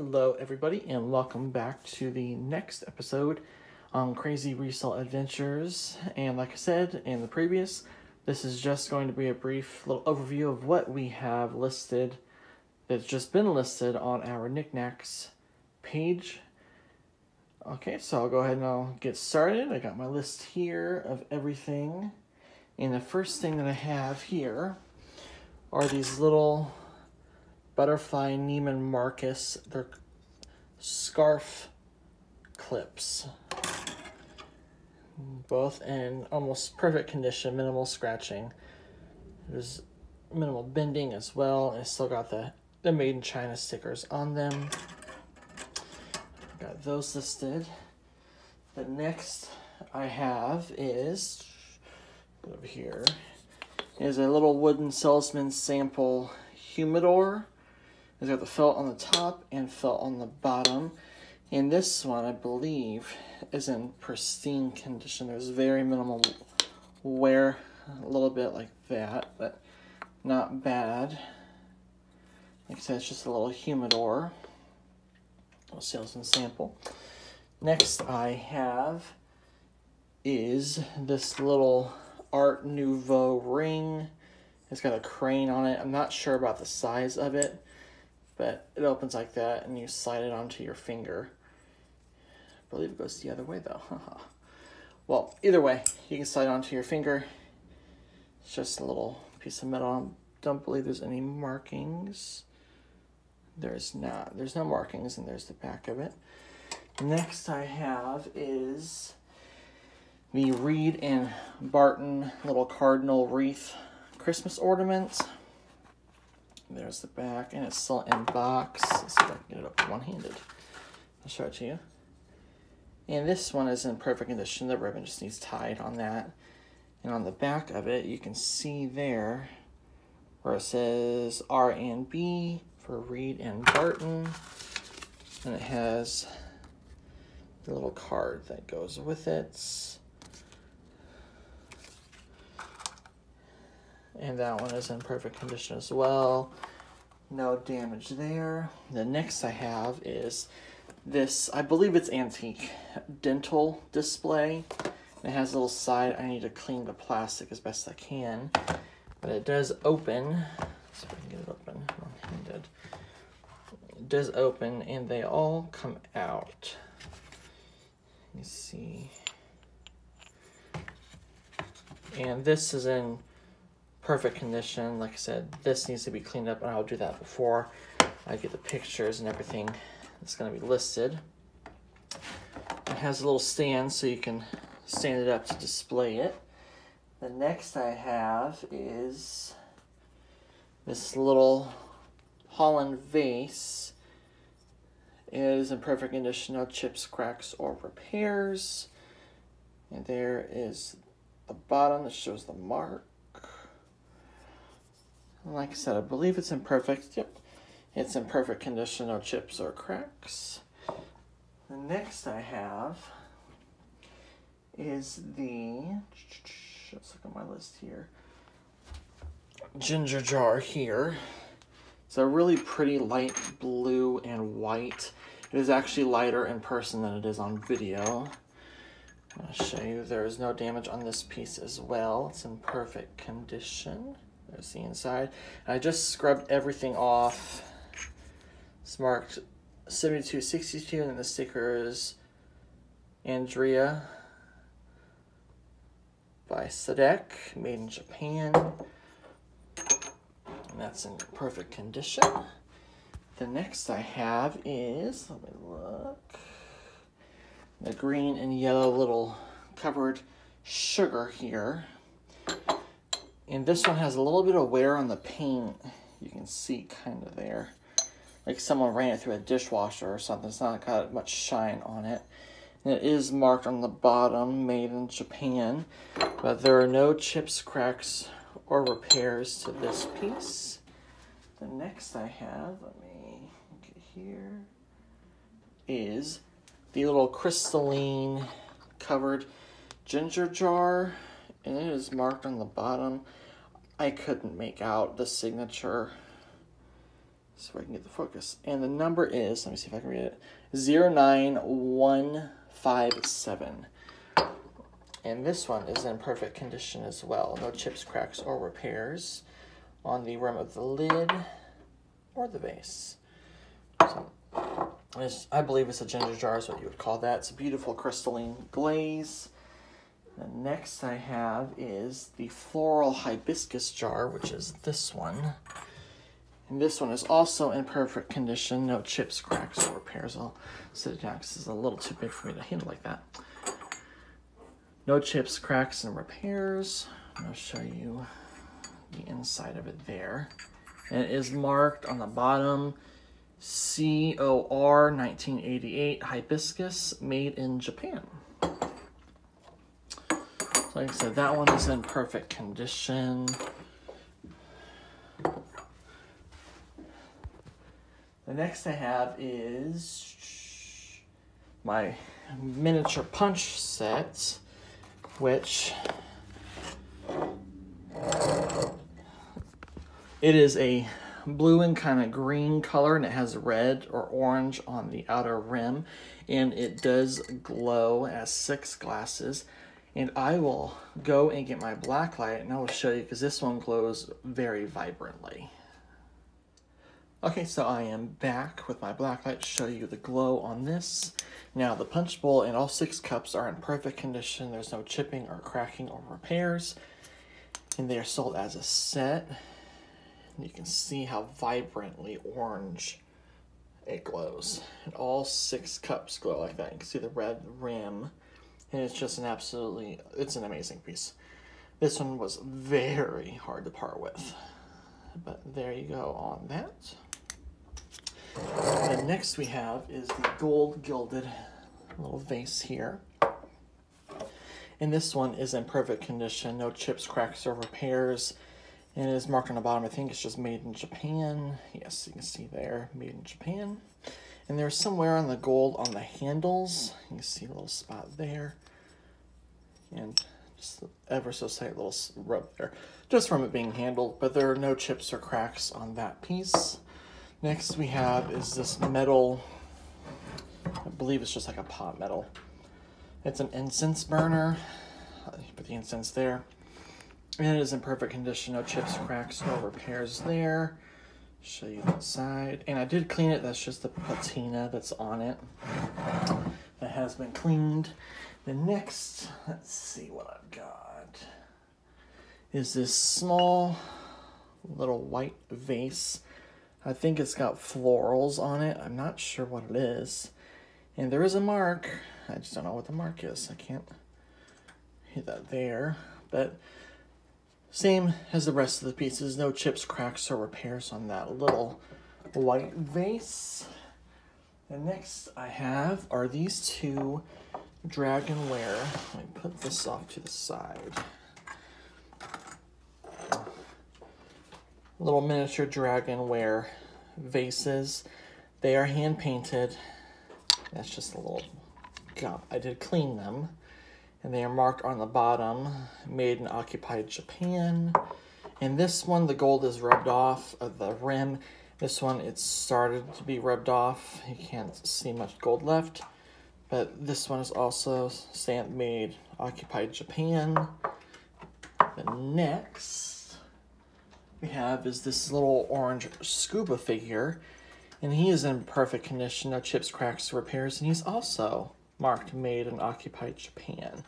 Hello everybody and welcome back to the next episode on Krazy Resale Adventures. And like I said in the previous, this is just going to be a brief little overview of what we have listed that's just been listed on our Niknax page. Okay, so I'll go ahead and I'll get started. I got my list here of everything. And the first thing that I have here are these little butterfly Neiman Marcus. They're scarf clips. Both in almost perfect condition, minimal scratching. There's minimal bending as well, and it's still got the Made in China stickers on them. Got those listed. The next I have is, over here, is a little wooden salesman sample humidor. It's got the felt on the top and felt on the bottom. And this one, I believe, is in pristine condition. There's very minimal wear, a little bit like that, but not bad. Like I said, it's just a little humidor, a salesman sample. Next I have is this little Art Nouveau ring. It's got a crane on it. I'm not sure about the size of it, but it opens like that and you slide it onto your finger. I believe it goes the other way though. Well, either way, you can slide it onto your finger. It's just a little piece of metal. I don't believe there's any markings. There's not. There's no markings, and there's the back of it. Next I have is the Reed and Barton little cardinal wreath Christmas ornament. There's the back, and it's still in box. Let's see if I can get it up one-handed. I'll show it to you. And this one is in perfect condition. The ribbon just needs tied on that. And on the back of it, you can see there where it says R&B for Reed and Barton. And it has the little card that goes with it. And that one is in perfect condition as well. No damage there. The next I have is this, I believe it's antique, dental display. It has a little side. I need to clean the plastic as best I can. But it does open. Let's see if I can get it open one-handed. It does open and they all come out. Let me see. And this is in perfect condition. Like I said, this needs to be cleaned up, and I'll do that before I get the pictures and everything that's going to be listed. It has a little stand so you can stand it up to display it. The next I have is this little Holland vase. It is in perfect condition, no chips, cracks, or repairs. And there is the bottom that shows the mark. Like I said, I believe it's in perfect, it's in perfect condition, no chips or cracks. The next I have is the, let's look at my list here, ginger jar here. It's a really pretty light blue and white. It is actually lighter in person than it is on video. I'll show you there is no damage on this piece as well. It's in perfect condition. There's the inside. I just scrubbed everything off. It's marked 7262, and then the sticker is Andrea by Sadek, made in Japan. And that's in perfect condition. The next I have is, let me look, the green and yellow little covered sugar here. And this one has a little bit of wear on the paint. You can see kind of there. Like someone ran it through a dishwasher or something. It's not got much shine on it. And it is marked on the bottom, made in Japan. But there are no chips, cracks, or repairs to this piece. The next I have, let me get here, is the little crystalline covered ginger jar. And it is marked on the bottom. I couldn't make out the signature So I can get the focus. And the number is, let me see if I can read it, 09157. And this one is in perfect condition as well. No chips, cracks, or repairs on the rim of the lid or the vase. So I believe it's a ginger jar is what you would call that. It's a beautiful crystalline glaze. The next I have is the floral hibiscus jar, which is this one. And this one is also in perfect condition. No chips, cracks, or repairs. I'll sit it down because this is a little too big for me to handle like that. No chips, cracks, and repairs. I'll show you the inside of it there. And it is marked on the bottom, COR 1988 hibiscus, made in Japan. So like I said, that one is in perfect condition. The next I have is my miniature punch set, which it is a blue and kind of green color, and it has red or orange on the outer rim, and it does glow as 6 glasses. And I will go and get my black light, and I will show you because this one glows very vibrantly. Okay, so I am back with my black light to show you the glow on this. Now, the punch bowl and all 6 cups are in perfect condition. There's no chipping or cracking or repairs. And they are sold as a set. And you can see how vibrantly orange it glows. And all 6 cups glow like that. You can see the red rim. And it's just an it's an amazing piece. This one was very hard to part with. But there you go on that. And next we have is the gold gilded little vase here. And this one is in perfect condition, no chips, cracks, or repairs. And it is marked on the bottom, I think it's just made in Japan. Yes, you can see there, made in Japan. And there's somewhere on the gold on the handles. You can see a little spot there. And just ever so slight little rub there, just from it being handled, but there are no chips or cracks on that piece. Next we have is this metal, I believe it's just like a pot metal. It's an incense burner. You put the incense there. And it is in perfect condition, no chips, cracks, no repairs there. Show you that side. And I did clean it, that's just the patina that's on it. That has been cleaned. The next, let's see what I've got, is this small little white vase. I think it's got florals on it. I'm not sure what it is. And there is a mark. I just don't know what the mark is. I can't hit that there. But same as the rest of the pieces. No chips, cracks, or repairs on that little white vase. The next I have are these 2 dragonware. Let me put this off to the side. Little miniature dragonware vases. They are hand painted. That's just a little gump. I did clean them. And they are marked on the bottom, made in occupied Japan. And this one, the gold is rubbed off of the rim. This one, it's started to be rubbed off. You can't see much gold left. But this one is also stamp made, occupied Japan. The next we have is this little orange scuba figure. And he is in perfect condition, no chips, cracks, or repairs. And he's also marked made in occupied Japan.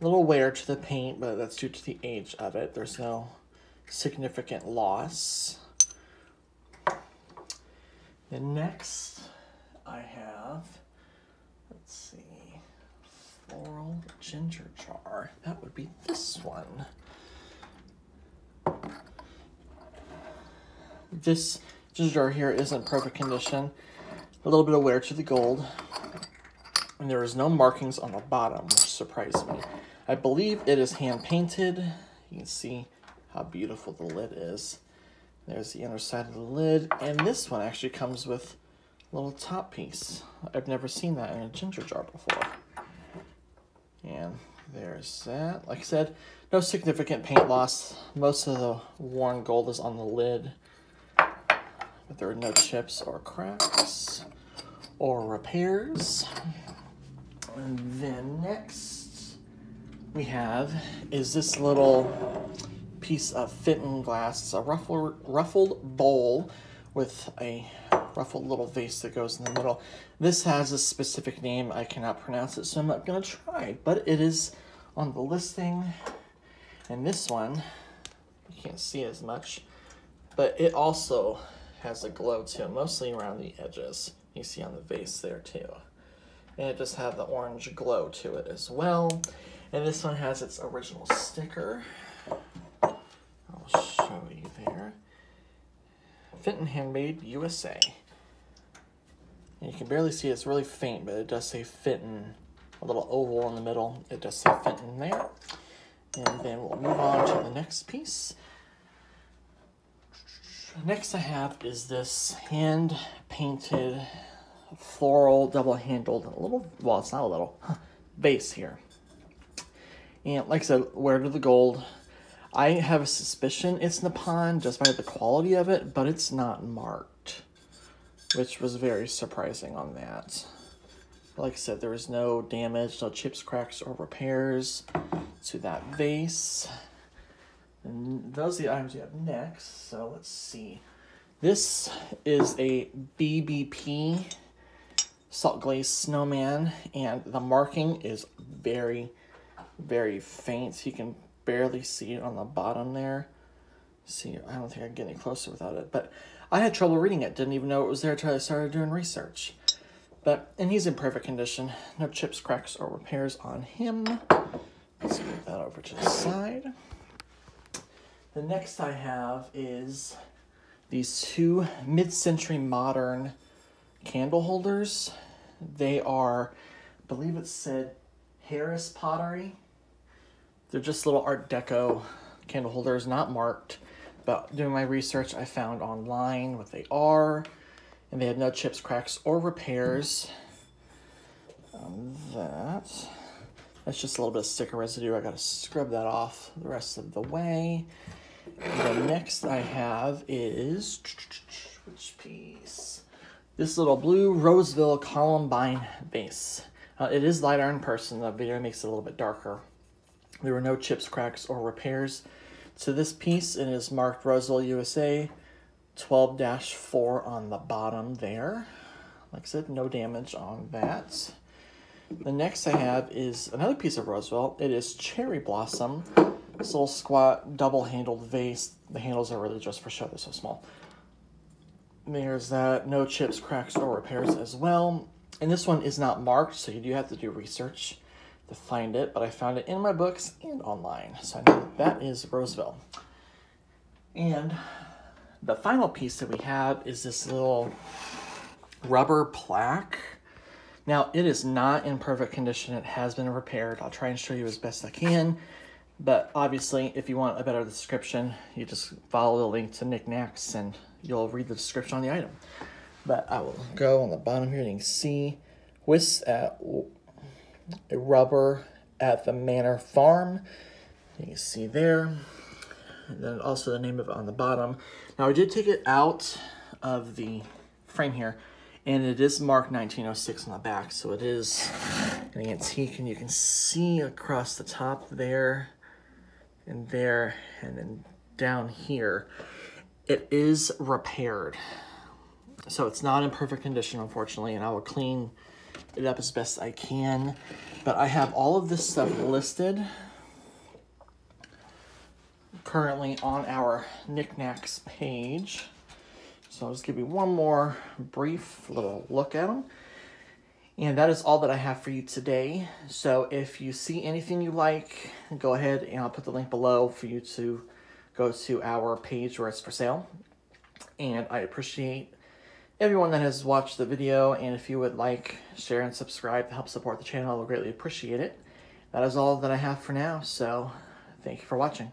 A little wear to the paint, but that's due to the age of it. There's no significant loss. The next I have, let's see, floral ginger jar. That would be this one. This ginger jar here is in perfect condition. A little bit of wear to the gold. And there is no markings on the bottom, which surprised me. I believe it is hand painted. You can see how beautiful the lid is. There's the inner side of the lid. And this one actually comes with a little top piece. I've never seen that in a ginger jar before. And there's that. Like I said, no significant paint loss. Most of the worn gold is on the lid There are no chips or cracks or repairs. And then next we have is this little piece of fitting glass. It's a ruffled bowl with a ruffled little vase that goes in the middle. This has a specific name. I cannot pronounce it, so I'm not going to try, but it is on the listing. And this one, you can't see as much, but it also has a glow to it, mostly around the edges. You see on the vase there too. And it just has the orange glow to it as well. And this one has its original sticker. I'll show you there. Fenton Handmade, USA. And you can barely see it. It's really faint, but it does say Fenton. A little oval in the middle. It does say Fenton there. And then we'll move on to the next piece. Next I have is this hand-painted floral double-handled, a little, well, it's not a little, vase here. And like I said, where to the gold. I have a suspicion it's Nippon just by the quality of it, but it's not marked, which was very surprising on that. Like I said, there was no damage, no chips, cracks, or repairs to that vase. And those are the items you have next, so let's see. This is a BBP salt glazed snowman, and the marking is very, very faint. You can barely see it on the bottom there. See, I don't think I can get any closer without it, but I had trouble reading it. Didn't even know it was there until I started doing research. And he's in perfect condition. No chips, cracks, or repairs on him. Let's move that over to the side. The next I have is these two mid-century modern candle holders. They are, I believe it said Harris pottery. They're just little Art Deco candle holders, not marked, but doing my research I found online what they are, and they had no chips, cracks, or repairs. That's just a little bit of sticker residue. I gotta scrub that off the rest of the way. The next I have is, which piece? This little blue Roseville Columbine vase. It is lighter in person. The video makes it a little bit darker. There were no chips, cracks, or repairs to this piece. It is marked Roseville, USA, 12-4 on the bottom there. Like I said, no damage on that. The next I have is another piece of Roseville. It is Cherry Blossom. This little squat, double-handled vase. The handles are really just for show. They're so small. There's that. No chips, cracks, or repairs as well. And this one is not marked, so you do have to do research to find it, but I found it in my books and online, so I know that is Roseville. And the final piece that we have is this little rubber plaque. Now, it is not in perfect condition. It has been repaired. I'll try and show you as best I can, but obviously, if you want a better description, you just follow the link to Niknax and you'll read the description on the item. But I will go on the bottom here and you can see whisk at a rubber at the Manor Farm. You can see there. And then also the name of it on the bottom. Now I did take it out of the frame here, and it is marked 1906 on the back, so it is an antique, and you can see across the top there, and then down here, it is repaired. So it's not in perfect condition, unfortunately, and I will clean it up as best I can. But I have all of this stuff listed currently on our Niknax page. So I'll just give you one more brief little look at them. And that is all that I have for you today. So if you see anything you like, go ahead and I'll put the link below for you to go to our page where it's for sale. And I appreciate everyone that has watched the video, and if you would like, share, and subscribe to help support the channel, I will greatly appreciate it. That is all that I have for now, so thank you for watching.